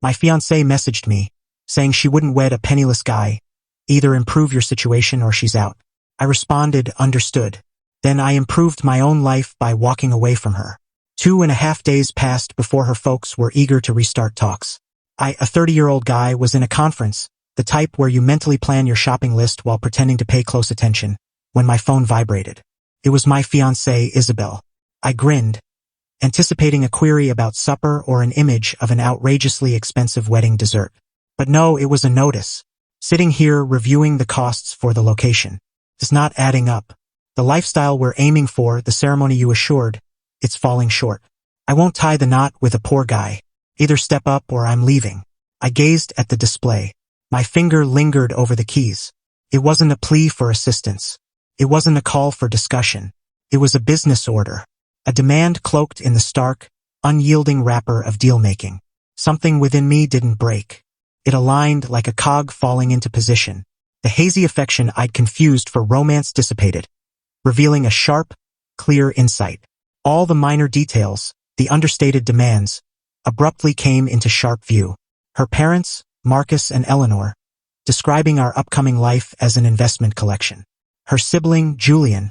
My fiancée messaged me, saying she wouldn't wed a penniless guy. Either improve your situation or she's out. I responded, understood. Then I improved my own life by walking away from her. 2.5 days passed before her folks were eager to restart talks. A 30-year-old guy, was in a conference, the type where you mentally plan your shopping list while pretending to pay close attention, when my phone vibrated. It was my fiancée, Isabel. I grinned, anticipating a query about supper or an image of an outrageously expensive wedding dessert. But no, it was a notice. Sitting here reviewing the costs for the location. It's not adding up. The lifestyle we're aiming for, the ceremony you assured, it's falling short. I won't tie the knot with a poor guy. Either step up or I'm leaving. I gazed at the display. My finger lingered over the keys. It wasn't a plea for assistance. It wasn't a call for discussion. It was a business order. A demand cloaked in the stark, unyielding wrapper of deal-making. Something within me didn't break. It aligned like a cog falling into position. The hazy affection I'd confused for romance dissipated, revealing a sharp, clear insight. All the minor details, the understated demands, abruptly came into sharp view. Her parents, Marcus and Eleanor, describing our upcoming life as an investment collection. Her sibling, Julian,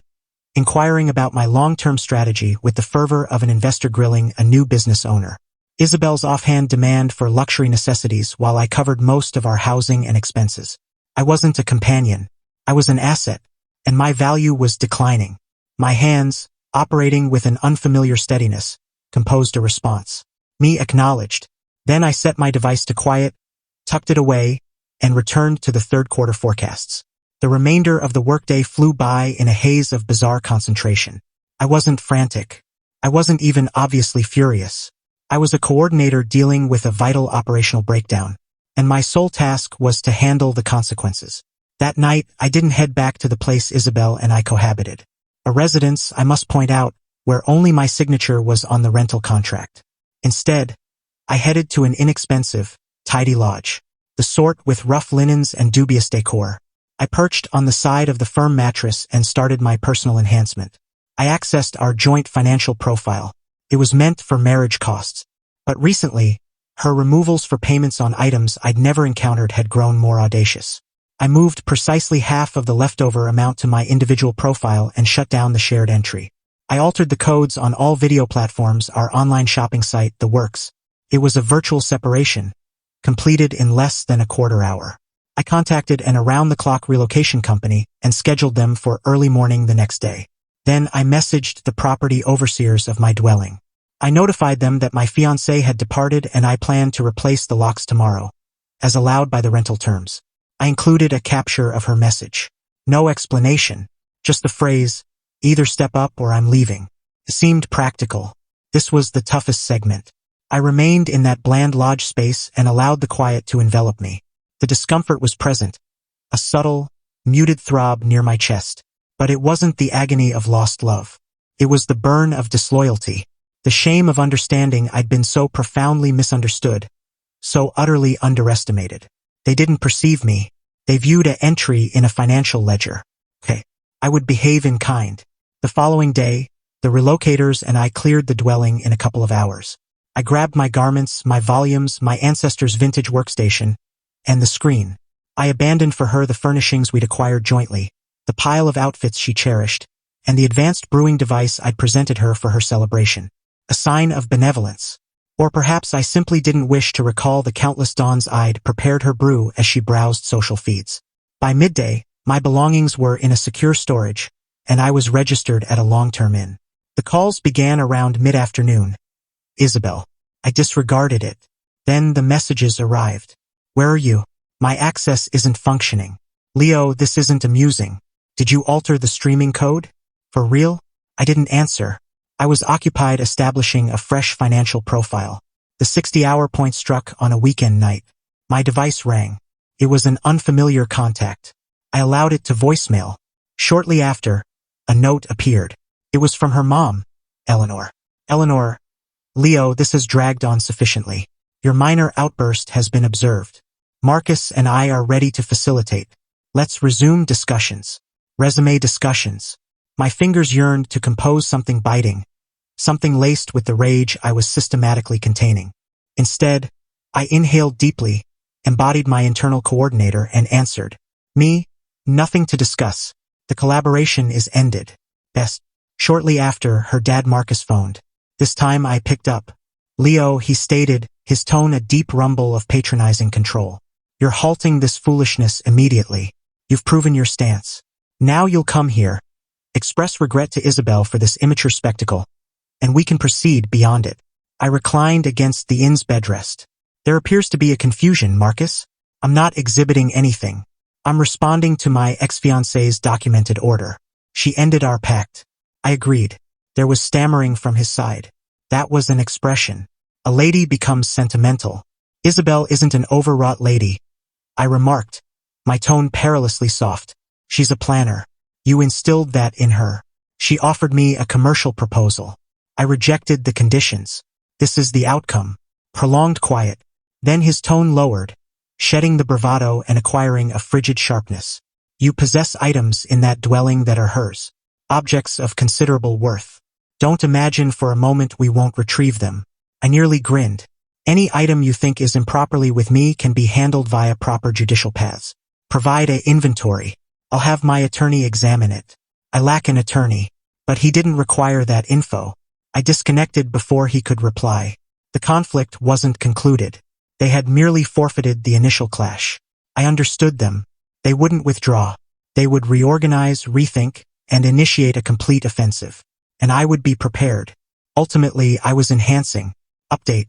inquiring about my long-term strategy with the fervor of an investor grilling a new business owner. Isabel's offhand demand for luxury necessities while I covered most of our housing and expenses. I wasn't a companion. I was an asset, and my value was declining. My hands, operating with an unfamiliar steadiness, composed a response. Me acknowledged. Then I set my device to quiet, tucked it away, and returned to the third quarter forecasts. The remainder of the workday flew by in a haze of bizarre concentration. I wasn't frantic. I wasn't even obviously furious. I was a coordinator dealing with a vital operational breakdown, and my sole task was to handle the consequences. That night, I didn't head back to the place Isabel and I cohabited. A residence, I must point out, where only my signature was on the rental contract. Instead, I headed to an inexpensive, tidy lodge, the sort with rough linens and dubious decor. I perched on the side of the firm mattress and started my personal enhancement. I accessed our joint financial profile. It was meant for marriage costs. But recently, her removals for payments on items I'd never encountered had grown more audacious. I moved precisely half of the leftover amount to my individual profile and shut down the shared entry. I altered the codes on all video platforms, our online shopping site, the works. It was a virtual separation, completed in less than a quarter hour. I contacted an around-the-clock relocation company and scheduled them for early morning the next day. Then I messaged the property overseers of my dwelling. I notified them that my fiancée had departed and I planned to replace the locks tomorrow, as allowed by the rental terms. I included a capture of her message. No explanation, just the phrase, either step up or I'm leaving. It seemed practical. This was the toughest segment. I remained in that bland lodge space and allowed the quiet to envelop me. The discomfort was present, a subtle, muted throb near my chest. But it wasn't the agony of lost love. It was the burn of disloyalty, the shame of understanding I'd been so profoundly misunderstood, so utterly underestimated. They didn't perceive me. They viewed an entry in a financial ledger. Okay, I would behave in kind. The following day, the relocators and I cleared the dwelling in a couple of hours. I grabbed my garments, my volumes, my ancestors' vintage workstation, and the screen. I abandoned for her the furnishings we'd acquired jointly, the pile of outfits she cherished, and the advanced brewing device I'd presented her for her celebration. A sign of benevolence. Or perhaps I simply didn't wish to recall the countless dawns I'd prepared her brew as she browsed social feeds. By midday, my belongings were in a secure storage, and I was registered at a long-term inn. The calls began around mid-afternoon. Isabel. I disregarded it. Then the messages arrived. Where are you? My access isn't functioning. Leo, this isn't amusing. Did you alter the streaming code? For real? I didn't answer. I was occupied establishing a fresh financial profile. The 60-hour point struck on a weekend night. My device rang. It was an unfamiliar contact. I allowed it to voicemail. Shortly after, a note appeared. It was from her mom, Eleanor. Eleanor, Leo, this has dragged on sufficiently. Your minor outburst has been observed. Marcus and I are ready to facilitate. Let's resume discussions. Resume discussions. My fingers yearned to compose something biting, something laced with the rage I was systematically containing. Instead, I inhaled deeply, embodied my internal coordinator, and answered. Me? Nothing to discuss. The collaboration is ended. Best. Shortly after, her dad Marcus phoned. This time I picked up. Leo, he stated, his tone a deep rumble of patronizing control. You're halting this foolishness immediately. You've proven your stance. Now you'll come here, express regret to Isabel for this immature spectacle, and we can proceed beyond it. I reclined against the inn's bedrest. There appears to be a confusion, Marcus. I'm not exhibiting anything. I'm responding to my ex-fiancée's documented order. She ended our pact. I agreed. There was stammering from his side. That was an expression. A lady becomes sentimental. Isabel isn't an overwrought lady, I remarked, my tone perilously soft. She's a planner. You instilled that in her. She offered me a commercial proposal. I rejected the conditions. This is the outcome. Prolonged quiet. Then his tone lowered, shedding the bravado and acquiring a frigid sharpness. You possess items in that dwelling that are hers. Objects of considerable worth. Don't imagine for a moment we won't retrieve them. I nearly grinned. Any item you think is improperly with me can be handled via proper judicial paths. Provide an inventory. I'll have my attorney examine it. I lack an attorney, but he didn't require that info. I disconnected before he could reply. The conflict wasn't concluded. They had merely forfeited the initial clash. I understood them. They wouldn't withdraw. They would reorganize, rethink, and initiate a complete offensive. And I would be prepared. Ultimately, I was enhancing. Update.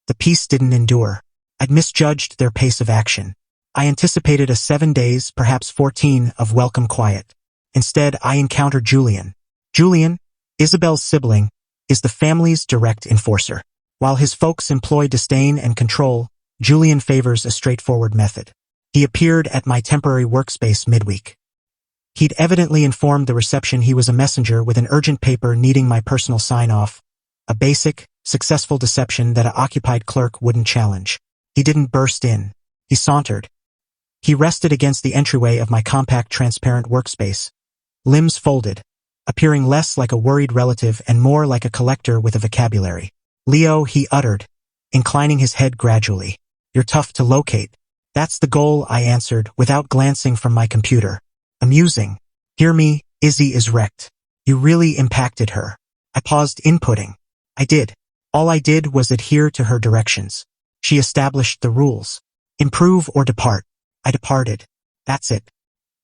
The peace didn't endure. I'd misjudged their pace of action. I anticipated a 7 days, perhaps 14, of welcome quiet. Instead, I encountered Julian. Julian, Isabel's sibling, is the family's direct enforcer. While his folks employ disdain and control, Julian favors a straightforward method. He appeared at my temporary workspace midweek. He'd evidently informed the reception he was a messenger with an urgent paper needing my personal sign-off, a basic, successful deception that an occupied clerk wouldn't challenge. He didn't burst in. He sauntered. He rested against the entryway of my compact, transparent workspace, limbs folded, appearing less like a worried relative and more like a collector with a vocabulary. Leo, he uttered, inclining his head gradually. You're tough to locate. That's the goal, I answered, without glancing from my computer. Amusing. Hear me, Izzy is wrecked. You really impacted her. I paused inputting. I did. All I did was adhere to her directions. She established the rules. Improve or depart. I departed. That's it.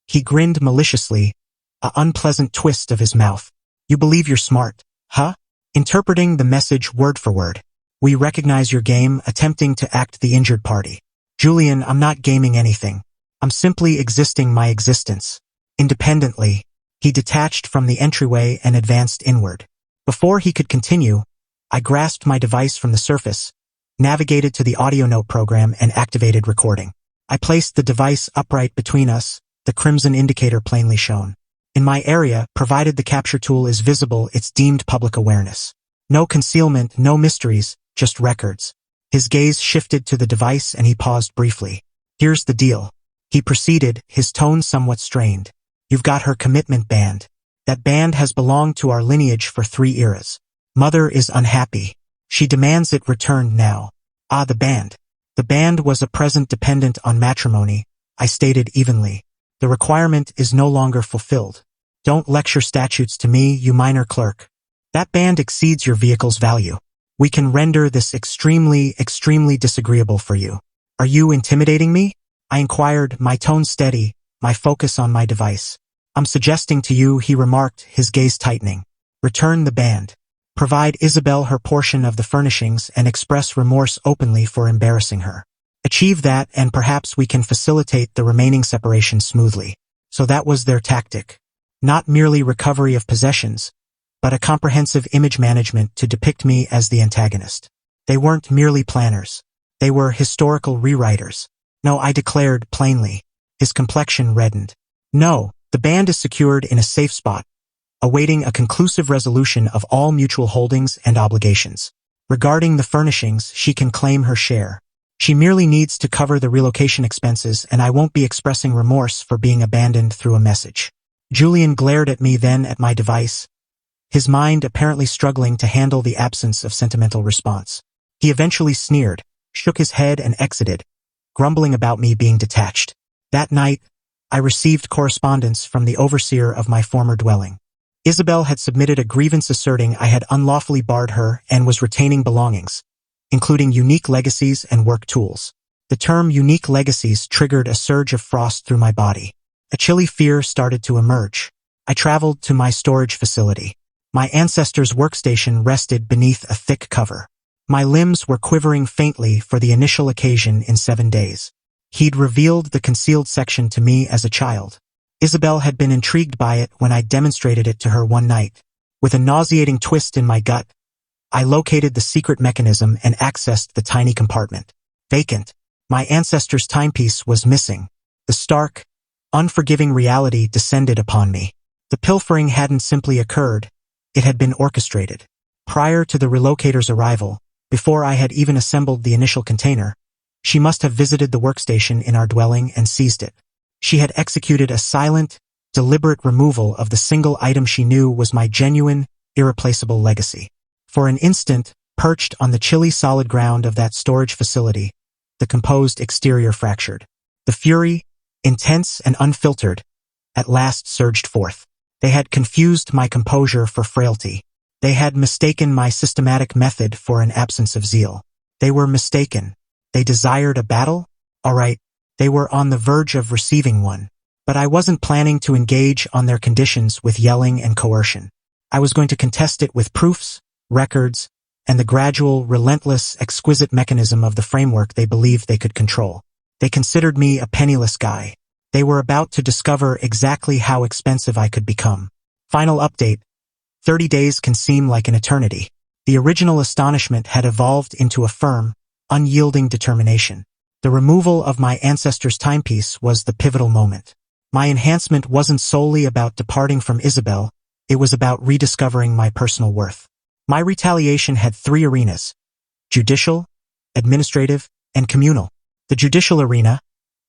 He grinned maliciously, an unpleasant twist of his mouth. You believe you're smart, huh? Interpreting the message word for word. We recognize your game, attempting to act the injured party. Julian, I'm not gaming anything. I'm simply existing my existence. Independently, he detached from the entryway and advanced inward. Before he could continue, I grasped my device from the surface, navigated to the audio note program and activated recording. I placed the device upright between us, the crimson indicator plainly shown. In my area, provided the capture tool is visible, it's deemed public awareness. No concealment, no mysteries, just records. His gaze shifted to the device and he paused briefly. Here's the deal. He proceeded, his tone somewhat strained. You've got her commitment band. That band has belonged to our lineage for 3 eras. Mother is unhappy. She demands it returned now. Ah, the band. The band was a present dependent on matrimony, I stated evenly. The requirement is no longer fulfilled. Don't lecture statutes to me, you minor clerk. That band exceeds your vehicle's value. We can render this extremely disagreeable for you. Are you intimidating me? I inquired, my tone steady, my focus on my device. I'm suggesting to you, he remarked, his gaze tightening. Return the band. Provide Isabel her portion of the furnishings and express remorse openly for embarrassing her. Achieve that and perhaps we can facilitate the remaining separation smoothly. So that was their tactic. Not merely recovery of possessions, but a comprehensive image management to depict me as the antagonist. They weren't merely planners. They were historical rewriters. No, I declared plainly. His complexion reddened. No, the band is secured in a safe spot, awaiting a conclusive resolution of all mutual holdings and obligations. Regarding the furnishings, she can claim her share. She merely needs to cover the relocation expenses and I won't be expressing remorse for being abandoned through a message. Julian glared at me, then at my device, his mind apparently struggling to handle the absence of sentimental response. He eventually sneered, shook his head and exited, grumbling about me being detached. That night, I received correspondence from the overseer of my former dwelling. Isabel had submitted a grievance asserting I had unlawfully barred her and was retaining belongings, including unique legacies and work tools. The term unique legacies triggered a surge of frost through my body. A chilly fear started to emerge. I traveled to my storage facility. My ancestor's workstation rested beneath a thick cover. My limbs were quivering faintly for the initial occasion in 7 days. He'd revealed the concealed section to me as a child. Isabel had been intrigued by it when I demonstrated it to her one night. With a nauseating twist in my gut, I located the secret mechanism and accessed the tiny compartment. Vacant. My ancestor's timepiece was missing. The stark, unforgiving reality descended upon me. The pilfering hadn't simply occurred, it had been orchestrated. Prior to the relocator's arrival, before I had even assembled the initial container, she must have visited the workstation in our dwelling and seized it. She had executed a silent, deliberate removal of the single item she knew was my genuine, irreplaceable legacy. For an instant, perched on the chilly solid ground of that storage facility, the composed exterior fractured. The fury, intense and unfiltered, at last surged forth. They had confused my composure for frailty. They had mistaken my systematic method for an absence of zeal. They were mistaken. They desired a battle? All right, they were on the verge of receiving one. But I wasn't planning to engage on their conditions with yelling and coercion. I was going to contest it with proofs, records, and the gradual, relentless, exquisite mechanism of the framework they believed they could control. They considered me a penniless guy. They were about to discover exactly how expensive I could become. Final update. 30 days can seem like an eternity. The original astonishment had evolved into a firm, unyielding determination. The removal of my ancestor's timepiece was the pivotal moment. My enhancement wasn't solely about departing from Isabel, it was about rediscovering my personal worth. My retaliation had 3 arenas: judicial, administrative, and communal. The judicial arena,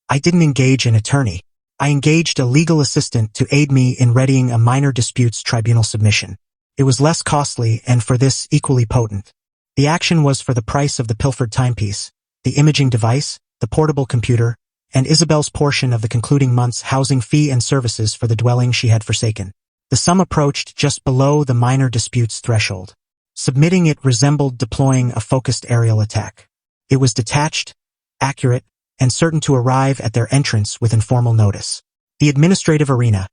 I didn't engage an attorney. I engaged a legal assistant to aid me in readying a minor disputes tribunal submission. It was less costly and for this equally potent. The action was for the price of the pilfered timepiece, the imaging device, the portable computer, and Isabel's portion of the concluding month's housing fee and services for the dwelling she had forsaken. The sum approached just below the minor disputes threshold. Submitting it resembled deploying a focused aerial attack. It was detached, accurate, and certain to arrive at their entrance with informal notice. The administrative arena.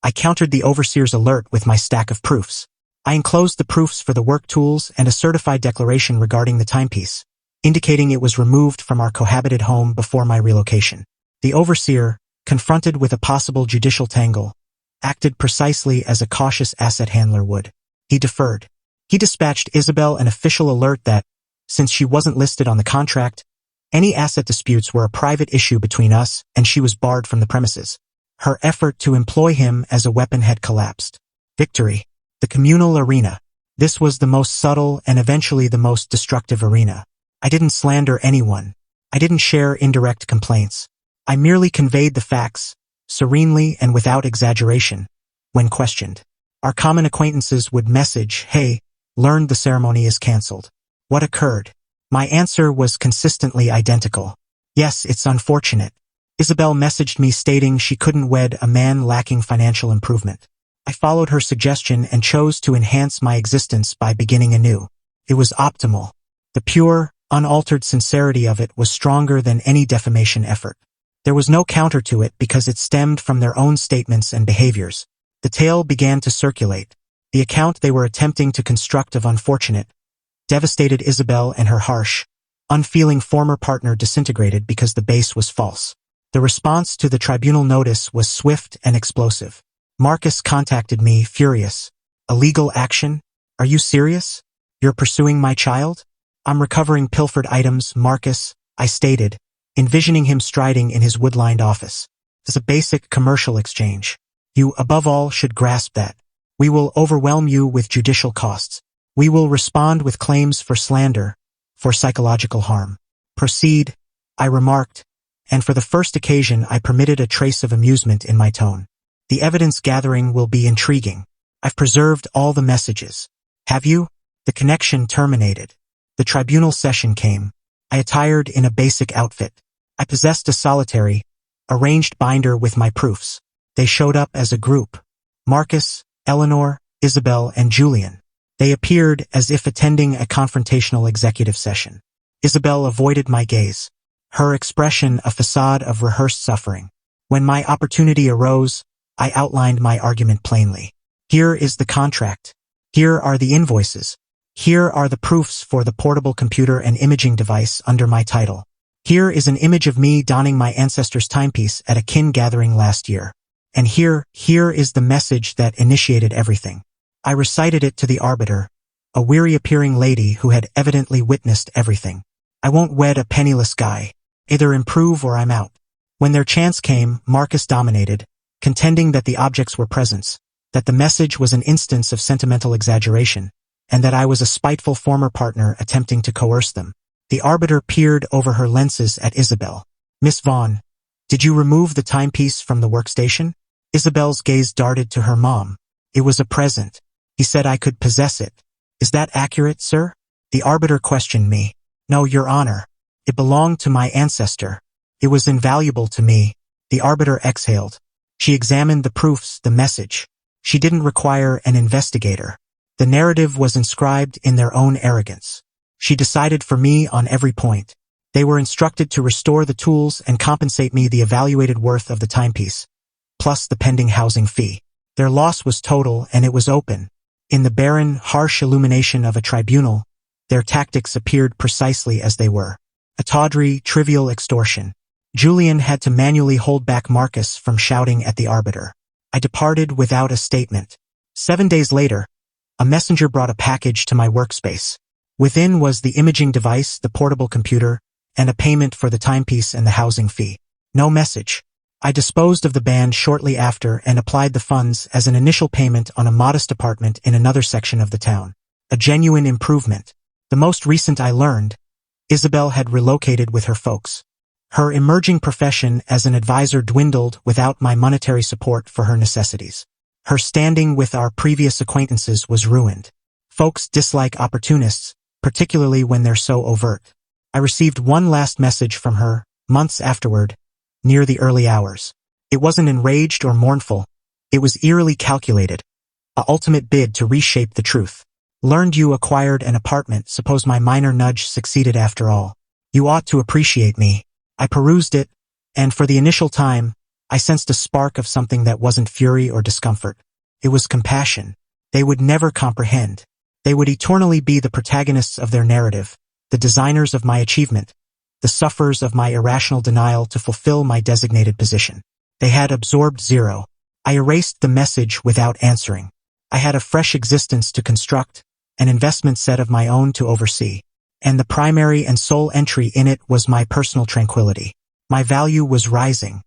I countered the overseer's alert with my stack of proofs. I enclosed the proofs for the work tools and a certified declaration regarding the timepiece, indicating it was removed from our cohabited home before my relocation. The overseer, confronted with a possible judicial tangle, acted precisely as a cautious asset handler would. He deferred. He dispatched Isabel an official alert that, since she wasn't listed on the contract, any asset disputes were a private issue between us and she was barred from the premises. Her effort to employ him as a weapon had collapsed. Victory. The communal arena. This was the most subtle and eventually the most destructive arena. I didn't slander anyone. I didn't share indirect complaints. I merely conveyed the facts, serenely and without exaggeration, when questioned. Our common acquaintances would message, "Hey, learned the ceremony is cancelled. What occurred?" My answer was consistently identical. "Yes, it's unfortunate." Isabel messaged me stating she couldn't wed a man lacking financial improvement. I followed her suggestion and chose to enhance my existence by beginning anew. It was optimal. The pure, unaltered sincerity of it was stronger than any defamation effort. There was no counter to it because it stemmed from their own statements and behaviors. The tale began to circulate. The account they were attempting to construct of unfortunate, devastated Isabel and her harsh, unfeeling former partner disintegrated because the base was false. The response to the tribunal notice was swift and explosive. Marcus contacted me, furious. "A legal action? Are you serious? You're pursuing my child?" "I'm recovering pilfered items, Marcus," I stated, envisioning him striding in his wood-lined office. "It's a basic commercial exchange. You, above all, should grasp that. We will overwhelm you with judicial costs. We will respond with claims for slander, for psychological harm." "Proceed," I remarked, and for the first occasion I permitted a trace of amusement in my tone. "The evidence gathering will be intriguing. I've preserved all the messages." "Have you?" The connection terminated. The tribunal session came. I attired in a basic outfit. I possessed a solitary, arranged binder with my proofs. They showed up as a group. Marcus, Eleanor, Isabel, and Julian. They appeared as if attending a confrontational executive session. Isabel avoided my gaze, her expression a facade of rehearsed suffering. When my opportunity arose, I outlined my argument plainly. Here is the contract. Here are the invoices. Here are the proofs for the portable computer and imaging device under my title. Here is an image of me donning my ancestor's timepiece at a kin gathering last year. And here is the message that initiated everything. I recited it to the arbiter, a weary-appearing lady who had evidently witnessed everything. I won't wed a penniless guy. Either improve or I'm out. When their chance came, Marcus dominated, contending that the objects were presents, that the message was an instance of sentimental exaggeration, and that I was a spiteful former partner attempting to coerce them. The arbiter peered over her lenses at Isabel. Miss Vaughn, did you remove the timepiece from the workstation? Isabel's gaze darted to her mom. It was a present. He said I could possess it. Is that accurate, sir? The arbiter questioned me. No, Your Honor. It belonged to my ancestor. It was invaluable to me. The arbiter exhaled. She examined the proofs, the message. She didn't require an investigator. The narrative was inscribed in their own arrogance. She decided for me on every point. They were instructed to restore the tools and compensate me the evaluated worth of the timepiece, plus the pending housing fee. Their loss was total and it was open. In the barren, harsh illumination of a tribunal, their tactics appeared precisely as they were. A tawdry, trivial extortion. Julian had to manually hold back Marcus from shouting at the arbiter. I departed without a statement. 7 days later, a messenger brought a package to my workspace. Within was the imaging device, the portable computer, and a payment for the timepiece and the housing fee. No message. I disposed of the band shortly after and applied the funds as an initial payment on a modest apartment in another section of the town. A genuine improvement. The most recent I learned, Isabel had relocated with her folks. Her emerging profession as an advisor dwindled without my monetary support for her necessities. Her standing with our previous acquaintances was ruined. Folks dislike opportunists, particularly when they're so overt. I received one last message from her, months afterward, near the early hours. It wasn't enraged or mournful. It was eerily calculated. A ultimate bid to reshape the truth. Learned you acquired an apartment, suppose my minor nudge succeeded after all. You ought to appreciate me. I perused it, and for the initial time, I sensed a spark of something that wasn't fury or discomfort. It was compassion. They would never comprehend. They would eternally be the protagonists of their narrative, the designers of my achievement, the sufferers of my irrational denial to fulfill my designated position. They had absorbed zero. I erased the message without answering. I had a fresh existence to construct, an investment set of my own to oversee, and the primary and sole entry in it was my personal tranquility. My value was rising.